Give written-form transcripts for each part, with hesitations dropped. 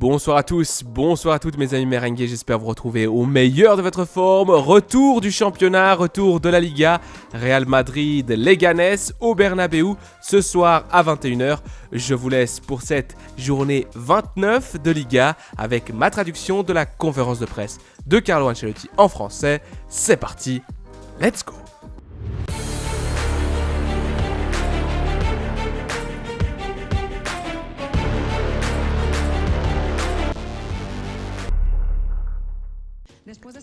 Bonsoir à tous, bonsoir à toutes mes amis merengues, j'espère vous retrouver au meilleur de votre forme. Retour du championnat, retour de la Liga, Real Madrid, Leganés au Bernabéu, ce soir à 21h. Je vous laisse pour cette journée 29 de Liga avec ma traduction de la conférence de presse de Carlo Ancelotti en français. C'est parti, let's go!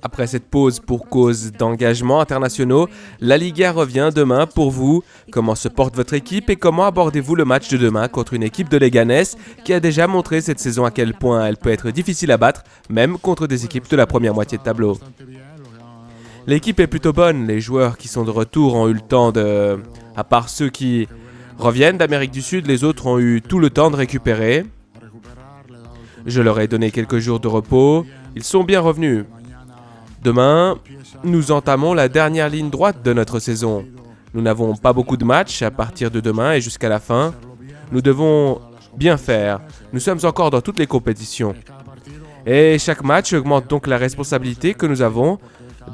Après cette pause pour cause d'engagements internationaux, la Liga revient demain pour vous. Comment se porte votre équipe et comment abordez-vous le match de demain contre une équipe de Leganés qui a déjà montré cette saison à quel point elle peut être difficile à battre, même contre des équipes de la première moitié de tableau. L'équipe est plutôt bonne, les joueurs qui sont de retour ont eu le temps de... À part ceux qui reviennent d'Amérique du Sud, les autres ont eu tout le temps de récupérer. Je leur ai donné quelques jours de repos, ils sont bien revenus. Demain, nous entamons la dernière ligne droite de notre saison. Nous n'avons pas beaucoup de matchs à partir de demain et jusqu'à la fin. Nous devons bien faire. Nous sommes encore dans toutes les compétitions. Et chaque match augmente donc la responsabilité que nous avons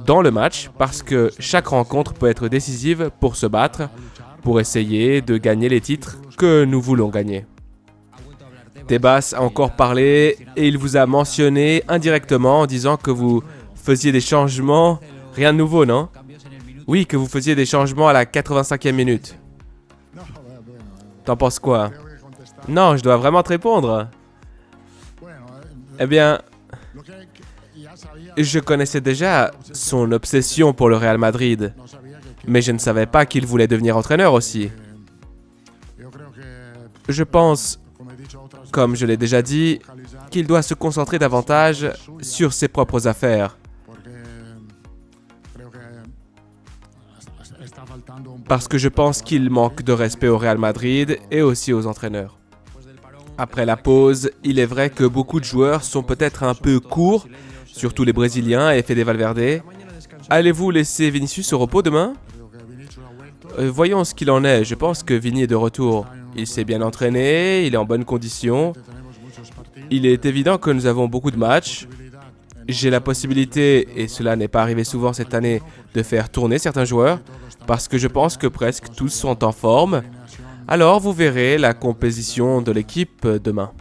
dans le match parce que chaque rencontre peut être décisive pour se battre, pour essayer de gagner les titres que nous voulons gagner. Tebas a encore parlé et il vous a mentionné indirectement en disant que vous faisiez des changements, rien de nouveau, non? Oui, que vous faisiez des changements à la 85e minute. T'en penses quoi? Non, je dois vraiment te répondre. Eh bien, je connaissais déjà son obsession pour le Real Madrid, mais je ne savais pas qu'il voulait devenir entraîneur aussi. Je pense, comme je l'ai déjà dit, qu'il doit se concentrer davantage sur ses propres affaires. Parce que je pense qu'il manque de respect au Real Madrid et aussi aux entraîneurs. Après la pause, il est vrai que beaucoup de joueurs sont peut-être un peu courts, surtout les Brésiliens et Fede Valverde. Allez-vous laisser Vinicius au repos demain? Voyons ce qu'il en est. Je pense que Vini est de retour. Il s'est bien entraîné, il est en bonne condition. Il est évident que nous avons beaucoup de matchs. J'ai la possibilité, et cela n'est pas arrivé souvent cette année, de faire tourner certains joueurs, parce que je pense que presque tous sont en forme. Alors vous verrez la composition de l'équipe demain.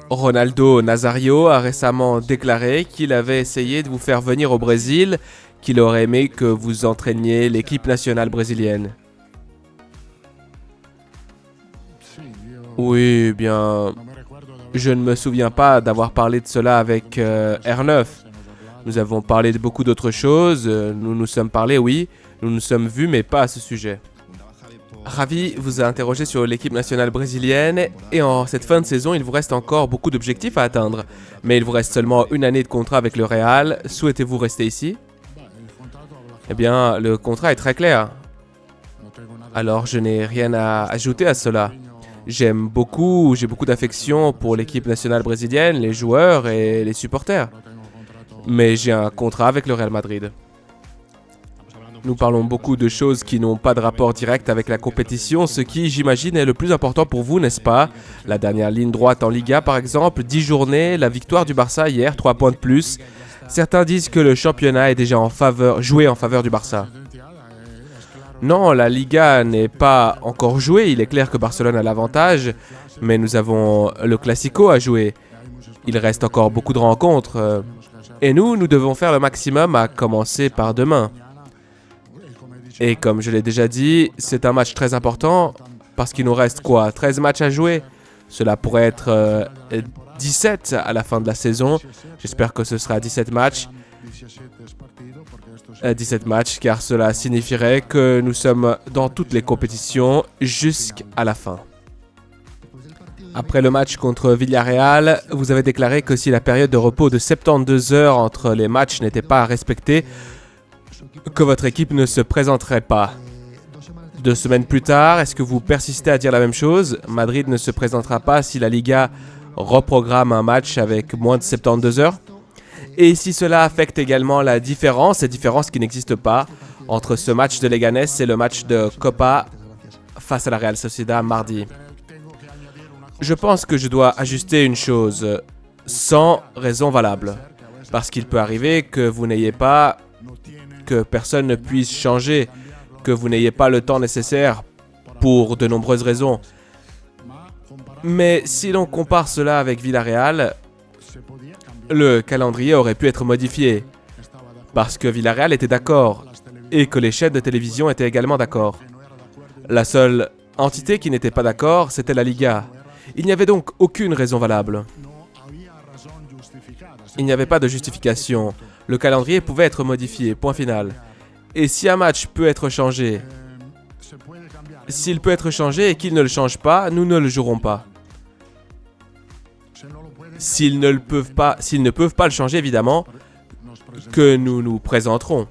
Ronaldo Nazario a récemment déclaré qu'il avait essayé de vous faire venir au Brésil, qu'il aurait aimé que vous entraîniez l'équipe nationale brésilienne. Oui, bien... Je ne me souviens pas d'avoir parlé de cela avec R9. Nous avons parlé de beaucoup d'autres choses. Nous nous sommes parlé, oui. Nous nous sommes vus, mais pas à ce sujet. Ravi vous a interrogé sur l'équipe nationale brésilienne. Et en cette fin de saison, il vous reste encore beaucoup d'objectifs à atteindre. Mais il vous reste seulement une année de contrat avec le Real. Souhaitez-vous rester ici? Eh bien, le contrat est très clair. Alors, je n'ai rien à ajouter à cela. J'ai beaucoup d'affection pour l'équipe nationale brésilienne, les joueurs et les supporters. Mais j'ai un contrat avec le Real Madrid. Nous parlons beaucoup de choses qui n'ont pas de rapport direct avec la compétition, ce qui, j'imagine, est le plus important pour vous, n'est-ce pas? La dernière ligne droite en Liga, par exemple, 10 journées, la victoire du Barça hier, 3 points de plus. Certains disent que le championnat est déjà joué en faveur du Barça. Non, la Liga n'est pas encore jouée. Il est clair que Barcelone a l'avantage, mais nous avons le Classico à jouer. Il reste encore beaucoup de rencontres. Et nous devons faire le maximum à commencer par demain. Et comme je l'ai déjà dit, c'est un match très important parce qu'il nous reste 13 matchs à jouer. Cela pourrait être 17 à la fin de la saison. J'espère que ce sera 17 matchs. 17 matchs, car cela signifierait que nous sommes dans toutes les compétitions jusqu'à la fin. Après le match contre Villarreal, vous avez déclaré que si la période de repos de 72 heures entre les matchs n'était pas respectée, que votre équipe ne se présenterait pas. 2 semaines plus tard, est-ce que vous persistez à dire la même chose? Madrid ne se présentera pas si la Liga reprogramme un match avec moins de 72 heures? Et si cela affecte également la différence, cette différence qui n'existe pas, entre ce match de Leganés et le match de Copa face à la Real Sociedad mardi. Je pense que je dois ajuster une chose sans raison valable. Parce qu'il peut arriver que vous n'ayez pas, que personne ne puisse changer, que vous n'ayez pas le temps nécessaire pour de nombreuses raisons. Mais si l'on compare cela avec Villarreal, le calendrier aurait pu être modifié. Parce que Villarreal était d'accord et que les chaînes de télévision étaient également d'accord. La seule entité qui n'était pas d'accord, c'était la Liga. Il n'y avait donc aucune raison valable. Il n'y avait pas de justification. Le calendrier pouvait être modifié, point final. Et si un match peut être changé, s'il peut être changé et qu'il ne le change pas, nous ne le jouerons pas. S'ils ne peuvent pas le changer, évidemment, que nous nous présenterons.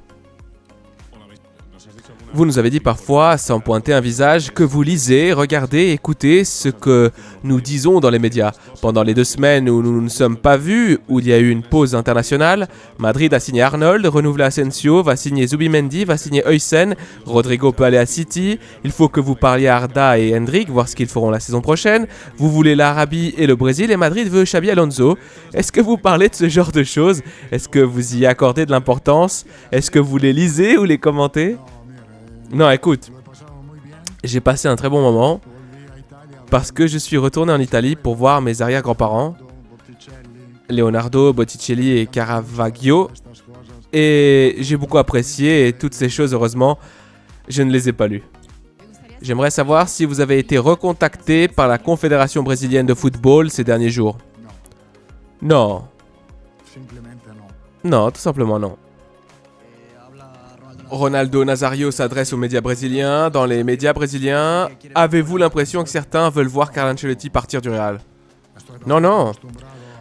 Vous nous avez dit parfois, sans pointer un visage, que vous lisez, regardez, écoutez ce que nous disons dans les médias. Pendant les 2 semaines où nous ne nous sommes pas vus, où il y a eu une pause internationale, Madrid a signé Arnold, renouvelé Asensio, va signer Zubimendi, va signer Huysen, Rodrigo peut aller à City, il faut que vous parliez à Arda et Hendrik, voir ce qu'ils feront la saison prochaine, vous voulez l'Arabie et le Brésil, et Madrid veut Xabi Alonso. Est-ce que vous parlez de ce genre de choses? Est-ce que vous y accordez de l'importance? Est-ce que vous les lisez ou les commentez? Non, écoute, j'ai passé un très bon moment parce que je suis retourné en Italie pour voir mes arrière-grands-parents, Leonardo, Botticelli et Caravaggio, et j'ai beaucoup apprécié et toutes ces choses, heureusement, je ne les ai pas lues. J'aimerais savoir si vous avez été recontacté par la Confédération brésilienne de football ces derniers jours. Non. Non, tout simplement non. Ronaldo Nazario s'adresse aux médias brésiliens. Dans les médias brésiliens, avez-vous l'impression que certains veulent voir Carlo Ancelotti partir du Real? Non, non.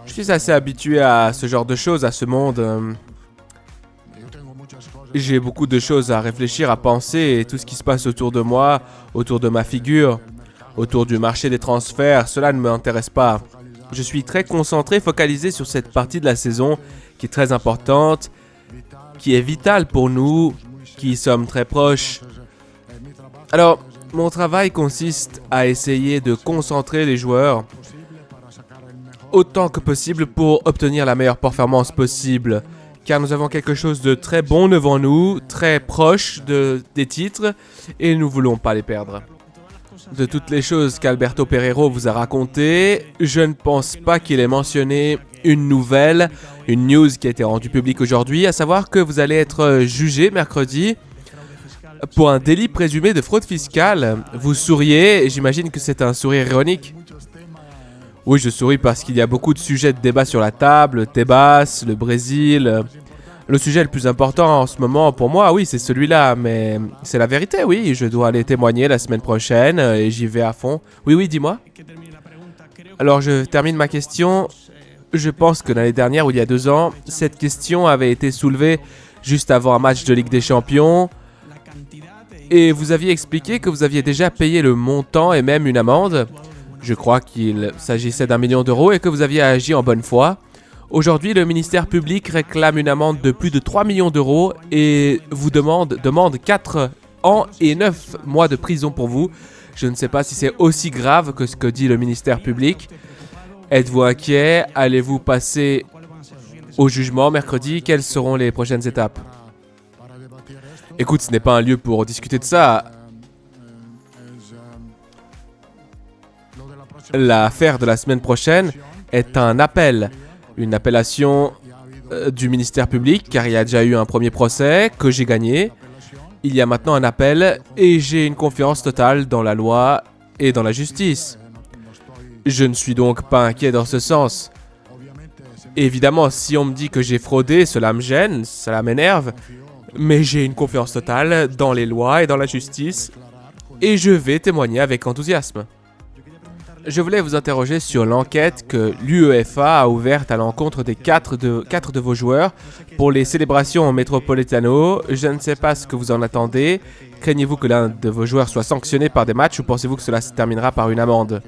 Je suis assez habitué à ce genre de choses, à ce monde. J'ai beaucoup de choses à réfléchir, à penser, et tout ce qui se passe autour de moi, autour de ma figure, autour du marché des transferts, cela ne m'intéresse pas. Je suis très concentré, focalisé sur cette partie de la saison qui est très importante, qui est vitale pour nous, qui sommes très proches. Alors, mon travail consiste à essayer de concentrer les joueurs autant que possible pour obtenir la meilleure performance possible. Car nous avons quelque chose de très bon devant nous, très proche des titres, et nous ne voulons pas les perdre. De toutes les choses qu'Alberto Pereiro vous a racontées, je ne pense pas qu'il ait mentionné une nouvelle, une news qui a été rendue publique aujourd'hui, à savoir que vous allez être jugé mercredi pour un délit présumé de fraude fiscale. Vous souriez, et j'imagine que c'est un sourire ironique. Oui, je souris parce qu'il y a beaucoup de sujets de débat sur la table, Tebas, le Brésil. Le sujet le plus important en ce moment pour moi, oui, c'est celui-là, mais c'est la vérité, oui. Je dois aller témoigner la semaine prochaine et j'y vais à fond. Oui, oui, dis-moi. Alors, je termine ma question. Je pense que l'année dernière, ou il y a 2 ans, cette question avait été soulevée juste avant un match de Ligue des Champions. Et vous aviez expliqué que vous aviez déjà payé le montant et même une amende. Je crois qu'il s'agissait d'1 million d'euros et que vous aviez agi en bonne foi. Aujourd'hui, le ministère public réclame une amende de plus de 3 millions d'euros et vous demande 4 ans et 9 mois de prison pour vous. Je ne sais pas si c'est aussi grave que ce que dit le ministère public. Êtes-vous inquiet? Allez-vous passer au jugement mercredi? Quelles seront les prochaines étapes? Écoute, ce n'est pas un lieu pour discuter de ça. L'affaire de la semaine prochaine est un appel, une appellation du ministère public, car il y a déjà eu un premier procès que j'ai gagné. Il y a maintenant un appel et j'ai une confiance totale dans la loi et dans la justice. Je ne suis donc pas inquiet dans ce sens. Évidemment, si on me dit que j'ai fraudé, cela me gêne, cela m'énerve, mais j'ai une confiance totale dans les lois et dans la justice et je vais témoigner avec enthousiasme. Je voulais vous interroger sur l'enquête que l'UEFA a ouverte à l'encontre des 4 de vos joueurs pour les célébrations au Metropolitano. Je ne sais pas ce que vous en attendez. Craignez-vous que l'un de vos joueurs soit sanctionné par des matchs ou pensez-vous que cela se terminera par une amende?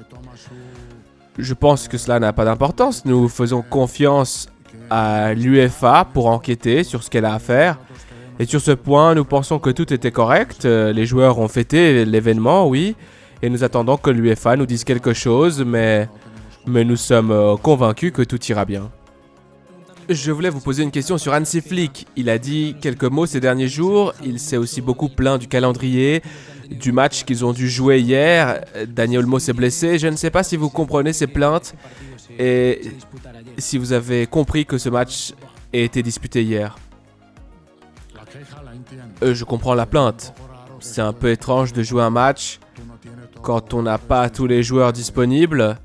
Je pense que cela n'a pas d'importance. Nous faisons confiance à l'UEFA pour enquêter sur ce qu'elle a à faire. Et sur ce point, nous pensons que tout était correct. Les joueurs ont fêté l'événement, oui. et nous attendons que l'UEFA nous dise quelque chose, mais nous sommes convaincus que tout ira bien. Je voulais vous poser une question sur Hansi Flick. Il a dit quelques mots ces derniers jours. Il s'est aussi beaucoup plaint du calendrier, du match qu'ils ont dû jouer hier. Dani Olmo s'est blessé. Je ne sais pas si vous comprenez ces plaintes et si vous avez compris que ce match a été disputé hier. Je comprends la plainte. C'est un peu étrange de jouer un match quand on n'a pas tous les joueurs disponibles.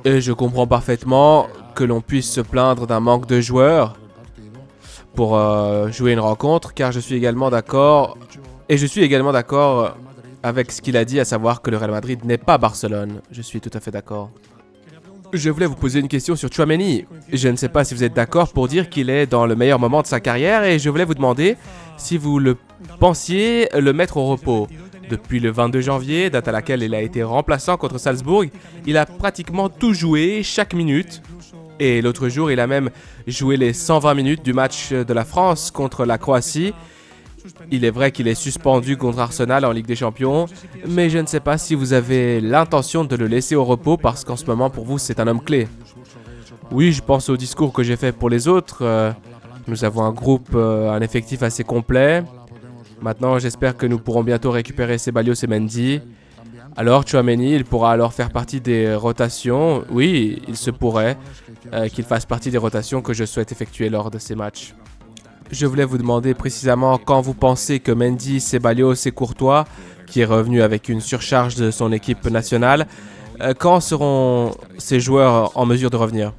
Et je comprends parfaitement que l'on puisse se plaindre d'un manque de joueurs pour jouer une rencontre, car je suis également d'accord, avec ce qu'il a dit, à savoir que le Real Madrid n'est pas Barcelone. Je suis tout à fait d'accord. Je voulais vous poser une question sur Tchouaméni. Je ne sais pas si vous êtes d'accord pour dire qu'il est dans le meilleur moment de sa carrière et je voulais vous demander si vous le pensiez le mettre au repos. Depuis le 22 janvier, date à laquelle il a été remplaçant contre Salzbourg, il a pratiquement tout joué, chaque minute. Et l'autre jour, il a même joué les 120 minutes du match de la France contre la Croatie. Il est vrai qu'il est suspendu contre Arsenal en Ligue des Champions, mais je ne sais pas si vous avez l'intention de le laisser au repos parce qu'en ce moment, pour vous, c'est un homme clé. Oui, je pense au discours que j'ai fait pour les autres. Nous avons un groupe, un effectif assez complet. Maintenant, j'espère que nous pourrons bientôt récupérer Ceballos et Mendy. Alors, Tchouaméni, il pourra alors faire partie des rotations. Oui, il se pourrait qu'il fasse partie des rotations que je souhaite effectuer lors de ces matchs. Je voulais vous demander précisément quand vous pensez que Mendy, Ceballos et Courtois, qui est revenu avec une surcharge de son équipe nationale, quand seront ces joueurs en mesure de revenir ?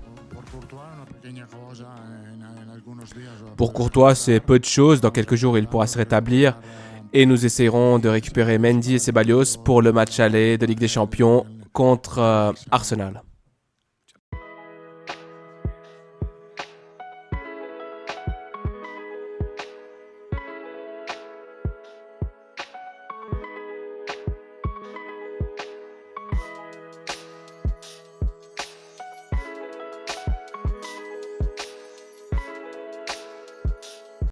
Pour Courtois, c'est peu de choses. Dans quelques jours, il pourra se rétablir. Et nous essayerons de récupérer Mendy et Ceballos pour le match aller de Ligue des Champions contre Arsenal.